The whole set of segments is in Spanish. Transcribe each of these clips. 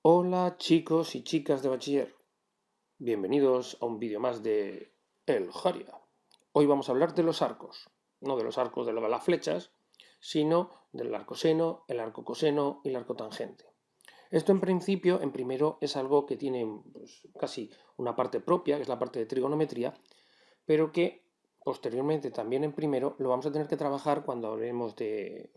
Hola chicos y chicas de bachiller, bienvenidos a un vídeo más de El Jaria. Hoy vamos a hablar de los arcos, no de los arcos de las flechas, sino del arco seno, el arco coseno y el arco tangente. Esto en principio, en primero, es algo que tiene casi una parte propia, que es la parte de trigonometría, pero que posteriormente también en primero lo vamos a tener que trabajar cuando hablemos de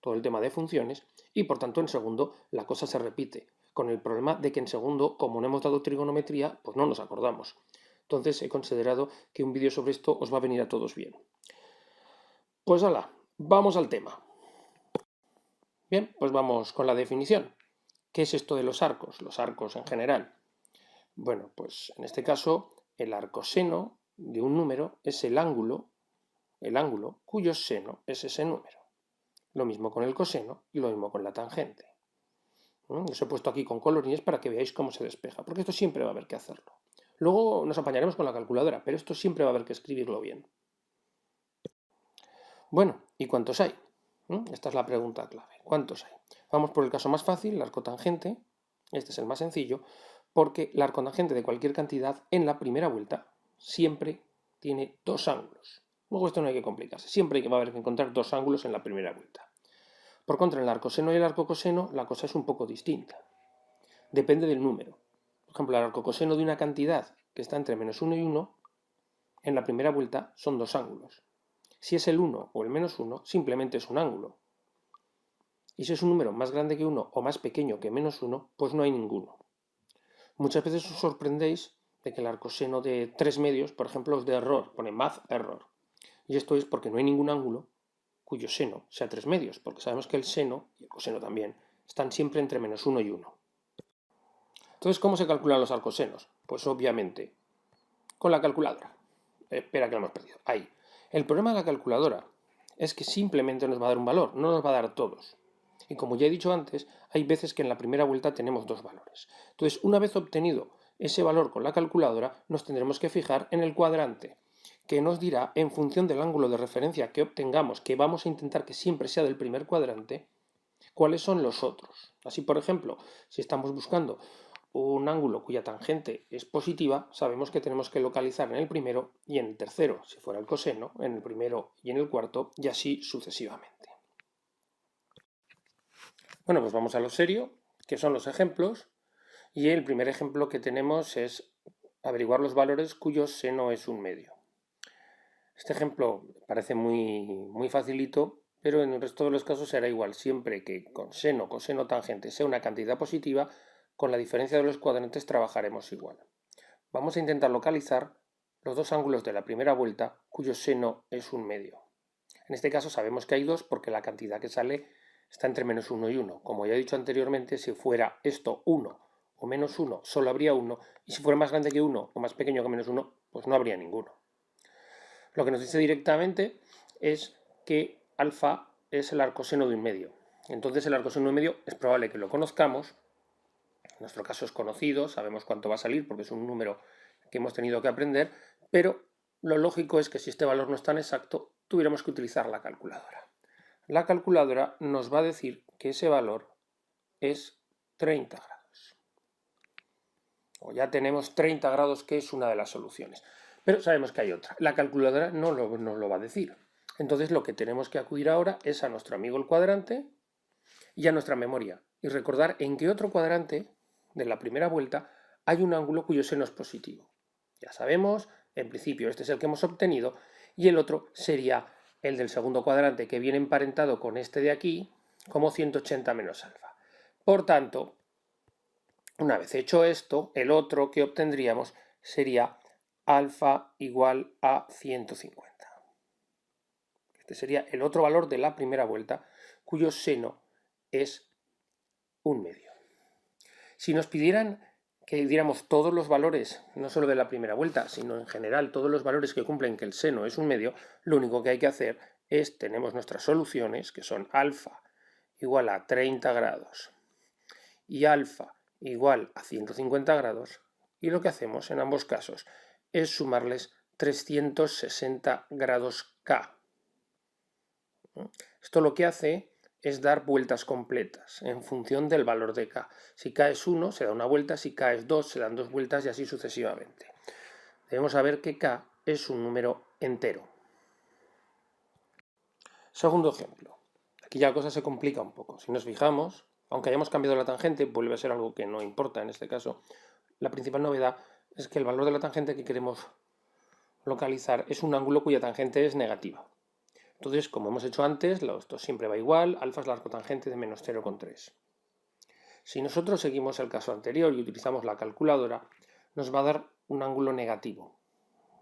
todo el tema de funciones y por tanto en segundo la cosa se repite, con el problema de que en segundo, como no hemos dado trigonometría, pues no nos acordamos. Entonces he considerado que un vídeo sobre esto os va a venir a todos bien. Pues hala, vamos al tema. Bien, pues vamos con la definición. ¿Qué es esto de los arcos? Los arcos en general. Bueno, pues en este caso el arcoseno de un número es el ángulo cuyo seno es ese número. Lo mismo con el coseno y lo mismo con la tangente. Os he puesto aquí con colorines para que veáis cómo se despeja, porque esto siempre va a haber que hacerlo. Luego nos apañaremos con la calculadora, pero esto siempre va a haber que escribirlo bien. Bueno, ¿y cuántos hay? Esta es la pregunta clave. ¿Cuántos hay? Vamos por el caso más fácil, el arco tangente. Este es el más sencillo, porque el arco tangente de cualquier cantidad en la primera vuelta siempre tiene dos ángulos. Luego esto no hay que complicarse, siempre va a haber que encontrar dos ángulos en la primera vuelta. Por contra, en el arco seno y el arco coseno la cosa es un poco distinta. Depende del número. Por ejemplo, el arco coseno de una cantidad que está entre -1 y 1, en la primera vuelta son dos ángulos. Si es el 1 o el -1, simplemente es un ángulo. Y si es un número más grande que 1 o más pequeño que -1, pues no hay ninguno. Muchas veces os sorprendéis de que el arcoseno de 3 medios, por ejemplo, es de error, pone math error. Y esto es porque no hay ningún ángulo cuyo seno sea 3 medios, porque sabemos que el seno, y el coseno también, están siempre entre -1 y 1. Entonces, ¿cómo se calculan los arcosenos? Pues obviamente, con la calculadora. Espera que lo hemos perdido. Ahí. El problema de la calculadora es que simplemente nos va a dar un valor, no nos va a dar todos. Y como ya he dicho antes, hay veces que en la primera vuelta tenemos dos valores. Entonces, una vez obtenido ese valor con la calculadora, nos tendremos que fijar en el cuadrante, que nos dirá, en función del ángulo de referencia que obtengamos, que vamos a intentar que siempre sea del primer cuadrante, cuáles son los otros. Así, por ejemplo, si estamos buscando un ángulo cuya tangente es positiva, sabemos que tenemos que localizar en el primero y en el tercero, si fuera el coseno, en el primero y en el cuarto, y así sucesivamente. Bueno, pues vamos a lo serio, que son los ejemplos, y el primer ejemplo que tenemos es averiguar los valores cuyo seno es un medio. Este ejemplo parece muy facilito, pero en el resto de los casos será igual, siempre que con seno, coseno, tangente sea una cantidad positiva, con la diferencia de los cuadrantes trabajaremos igual. Vamos a intentar localizar los dos ángulos de la primera vuelta cuyo seno es un medio. En este caso sabemos que hay dos porque la cantidad que sale está entre -1 y 1. Como ya he dicho anteriormente, si fuera esto 1 o -1, solo habría uno, y si fuera más grande que 1 o más pequeño que -1, pues no habría ninguno. Lo que nos dice directamente es que alfa es el arcoseno de un medio. Entonces el arcoseno de un medio es probable que lo conozcamos. En nuestro caso es conocido, sabemos cuánto va a salir porque es un número que hemos tenido que aprender, pero lo lógico es que si este valor no es tan exacto, tuviéramos que utilizar la calculadora. La calculadora nos va a decir que ese valor es 30 grados. O ya tenemos 30 grados, que es una de las soluciones. Pero sabemos que hay otra. La calculadora no nos lo va a decir. Entonces lo que tenemos que acudir ahora es a nuestro amigo el cuadrante y a nuestra memoria. Y recordar en qué otro cuadrante de la primera vuelta hay un ángulo cuyo seno es positivo. Ya sabemos, en principio este es el que hemos obtenido y el otro sería el del segundo cuadrante, que viene emparentado con este de aquí como 180 menos alfa. Por tanto, una vez hecho esto, el otro que obtendríamos sería alfa igual a 150. Este sería el otro valor de la primera vuelta, cuyo seno es un medio. Si nos pidieran que diéramos todos los valores, no solo de la primera vuelta, sino en general todos los valores que cumplen que el seno es un medio, lo único que hay que hacer es, tenemos nuestras soluciones, que son alfa igual a 30 grados y alfa igual a 150 grados, y lo que hacemos en ambos casos es sumarles 360 grados K. Esto lo que hace es dar vueltas completas en función del valor de k. Si k es 1, se da una vuelta, si k es 2, se dan 2 vueltas y así sucesivamente. Debemos saber que k es un número entero. Segundo ejemplo. Aquí ya la cosa se complica un poco. Si nos fijamos, aunque hayamos cambiado la tangente, vuelve a ser algo que no importa en este caso. La principal novedad es que el valor de la tangente que queremos localizar es un ángulo cuya tangente es negativa. Entonces, como hemos hecho antes, esto siempre va igual, alfa es la arcotangente de menos 0,3. Si nosotros seguimos el caso anterior y utilizamos la calculadora, nos va a dar un ángulo negativo.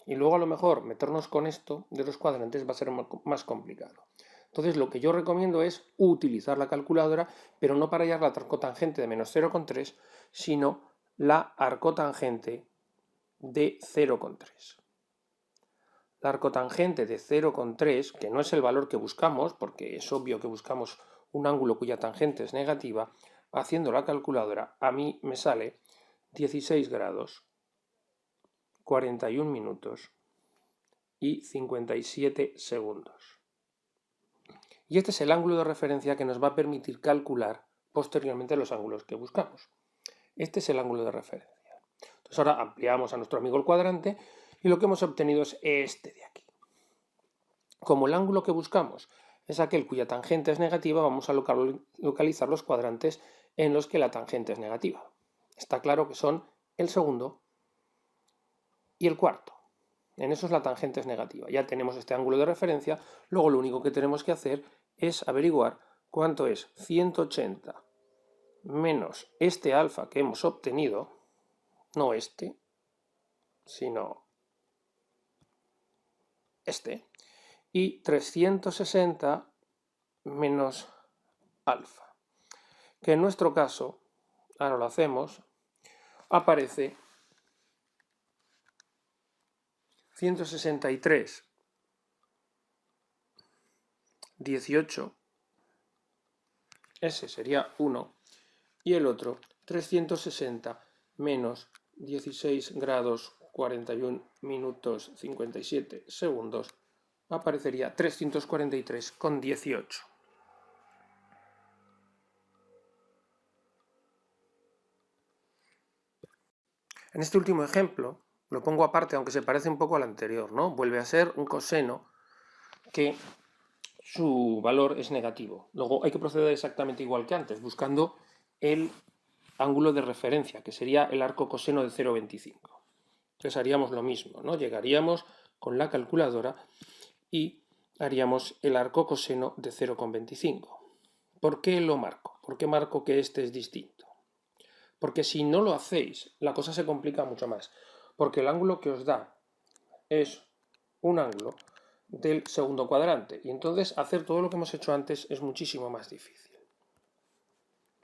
Y luego a lo mejor meternos con esto de los cuadrantes va a ser más complicado. Entonces lo que yo recomiendo es utilizar la calculadora, pero no para hallar la arcotangente de menos 0,3, sino la arcotangente de 0,3. La arcotangente de 0,3, que no es el valor que buscamos, porque es obvio que buscamos un ángulo cuya tangente es negativa, haciendo la calculadora a mí me sale 16 grados, 41 minutos y 57 segundos. Y este es el ángulo de referencia que nos va a permitir calcular posteriormente los ángulos que buscamos. Este es el ángulo de referencia. Entonces ahora ampliamos a nuestro amigo el cuadrante y lo que hemos obtenido es este de aquí. Como el ángulo que buscamos es aquel cuya tangente es negativa, vamos a localizar los cuadrantes en los que la tangente es negativa. Está claro que son el segundo y el cuarto. En esos la tangente es negativa. Ya tenemos este ángulo de referencia, luego lo único que tenemos que hacer es averiguar cuánto es 180 menos este alfa que hemos obtenido, no este, sino este, y 360 menos alfa, que en nuestro caso, ahora lo hacemos, aparece 163, 18, ese sería 1, y el otro 360 menos 16 grados 41 minutos 57 segundos, aparecería 343,18. En este último ejemplo, lo pongo aparte, aunque se parece un poco al anterior, ¿no? Vuelve a ser un coseno que su valor es negativo. Luego hay que proceder exactamente igual que antes, buscando el ángulo de referencia, que sería el arco coseno de 0,25. Entonces haríamos lo mismo, ¿no? Llegaríamos con la calculadora y haríamos el arco coseno de 0,25. ¿Por qué lo marco? ¿Por qué marco que este es distinto? Porque si no lo hacéis, la cosa se complica mucho más. Porque el ángulo que os da es un ángulo del segundo cuadrante. Y entonces hacer todo lo que hemos hecho antes es muchísimo más difícil.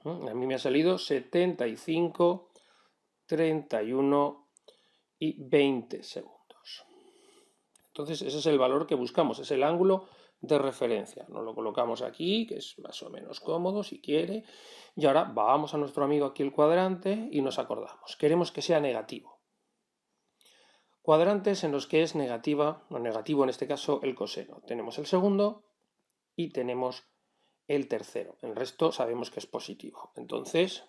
A mí me ha salido 75, 31 y 20 segundos. Entonces ese es el valor que buscamos, es el ángulo de referencia. Nos lo colocamos aquí, que es más o menos cómodo si quiere. Y ahora vamos a nuestro amigo aquí el cuadrante y nos acordamos. Queremos que sea negativo. Cuadrantes en los que es negativa, o negativo en este caso, el coseno. Tenemos el segundo y tenemos el tercero. El resto sabemos que es positivo. Entonces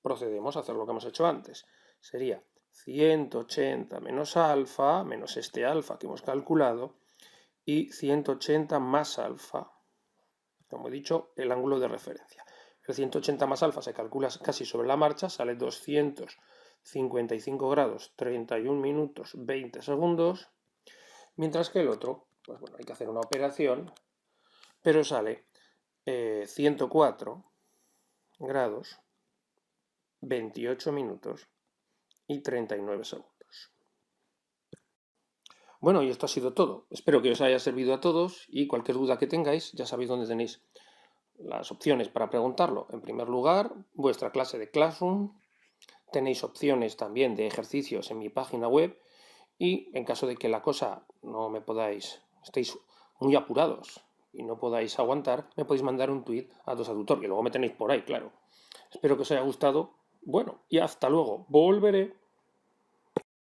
procedemos a hacer lo que hemos hecho antes. Sería 180 menos alfa, menos este alfa que hemos calculado, y 180 más alfa, como he dicho, el ángulo de referencia. El 180 más alfa se calcula casi sobre la marcha, sale 255 grados, 31 minutos, 20 segundos, mientras que el otro, pues bueno, hay que hacer una operación, pero sale 104 grados, 28 minutos y 39 segundos. Bueno, y esto ha sido todo. Espero que os haya servido a todos y cualquier duda que tengáis, ya sabéis dónde tenéis las opciones para preguntarlo. En primer lugar, vuestra clase de Classroom. Tenéis opciones también de ejercicios en mi página web y en caso de que la cosa no me podáis, estéis muy apurados y no podáis aguantar, me podéis mandar un tweet a DosAtutor, que luego me tenéis por ahí, claro. Espero que os haya gustado. Bueno, y hasta luego. Volveré.